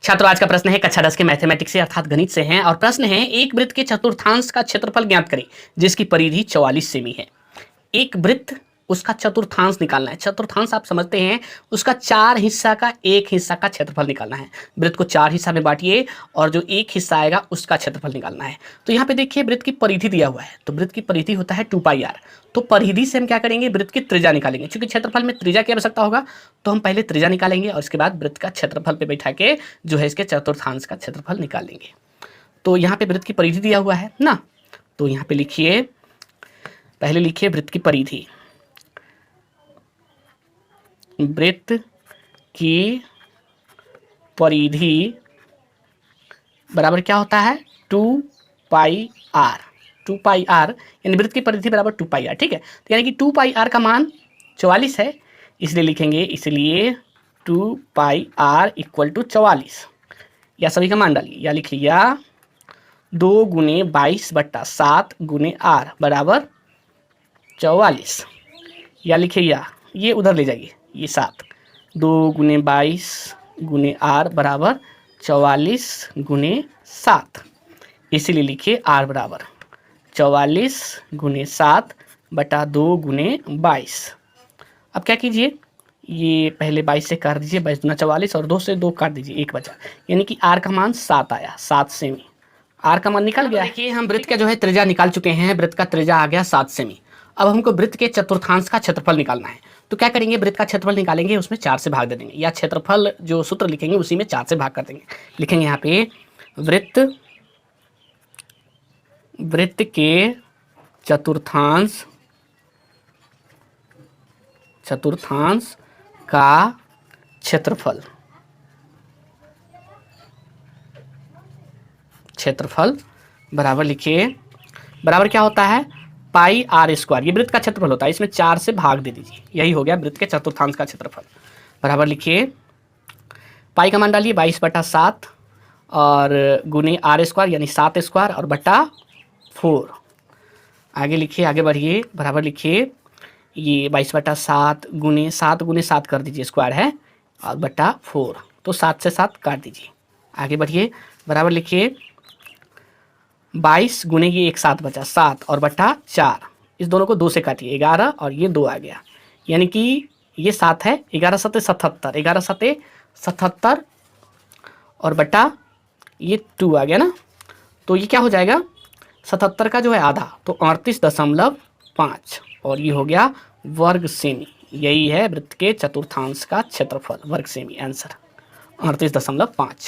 छात्रों, आज का प्रश्न है कक्षा 10 के मैथमेटिक्स से अर्थात गणित से है और प्रश्न है एक वृत्त के चतुर्थांश का क्षेत्रफल ज्ञात करें जिसकी परिधि 44 सेमी है। एक वृत्त, उसका चतुर्थांश निकालना है। चतुर्थांश आप समझते हैं, उसका 4 हिस्सा का एक हिस्सा का क्षेत्रफल निकालना है। वृत्त को 4 हिस्सा में बांटिए और जो एक हिस्सा आएगा उसका क्षेत्रफल निकालना है। तो यहाँ पे देखिए वृत्त की परिधि दिया हुआ है, तो वृत्त की परिधि होता है 2πr। तो परिधि से हम क्या करेंगे, वृत्त की त्रिज्या निकालेंगे। क्योंकि क्षेत्रफल में त्रिज्या की आवश्यकता होगा तो हम पहले त्रिज्या निकालेंगे और उसके बाद वृत्त का क्षेत्रफल पे बैठा के जो है इसके चतुर्थांश का क्षेत्रफल निकालेंगे। तो यहाँ पे वृत्त की परिधि दिया हुआ है ना, तो यहाँ पे लिखिए, पहले लिखिए वृत्त की परिधि। वृत्त की परिधि बराबर क्या होता है, 2πr। 2πr यानी वृत्त की परिधि बराबर 2πr। ठीक है, तो यानी कि 2πr का मान 44 है, इसलिए लिखेंगे, इसलिए 2πr इक्वल टू 44 या सभी का मान डालिए या लिख लिया 2 गुने 22/7 गुने r बराबर 44 या लिखिए या ये उधर ले जाइए, ये 7 2 गुने 22 गुने r बराबर 44 गुने 7, इसीलिए लिखिए r बराबर 44 गुने 7 बटा 2 गुने 22। अब क्या कीजिए, ये पहले 22 से काट दीजिए, 22 दूना 44 और 2 से 2 काट दीजिए, 1 बचा, यानी कि r का मान 7 आया, 7 सेमी r का मान निकल गया। देखिए हम वृत्त का जो है त्रिज्या निकाल चुके हैं, वृत्त का त्रिज्या आ गया 7 सेमी। अब हमको वृत्त के चतुर्थांश का क्षेत्रफल निकालना है, तो क्या करेंगे, वृत्त का क्षेत्रफल निकालेंगे, उसमें 4 से भाग दे देंगे या क्षेत्रफल जो सूत्र लिखेंगे उसी में 4 से भाग कर देंगे। लिखेंगे यहाँ पे वृत्त के चतुर्थांश का क्षेत्रफल बराबर लिखिए, बराबर क्या होता है, πr²। ये वृत्त का क्षेत्रफल होता है, इसमें 4 से भाग दे दीजिए, यही हो गया वृत्त के चतुर्थांश का क्षेत्रफल। बराबर लिखिए, पाई का मान डालिए 22/7 और गुने r² यानी 7² और बटा 4। आगे लिखिए, आगे बढ़िए, बराबर लिखिए, ये 22/7 गुने 7 कर दीजिए, स्क्वायर है, और बटा 4, तो 7 से 7 काट दीजिए। आगे बढ़िए, बराबर लिखिए 22 गुने ये एक 7 बचा, 7 और बटा 4, इस दोनों को 2 से काटिए, 11 और ये 2 आ गया, यानी कि ये 7 है, 11 7 77, 11 7 77 और बटा ये 2 आ गया ना, तो ये क्या हो जाएगा, 77 का जो है आधा, तो 38.5 और ये हो गया वर्ग सेमी। यही है वृत्त के चतुर्थांश का क्षेत्रफल, वर्ग सेमी, आंसर 38.5।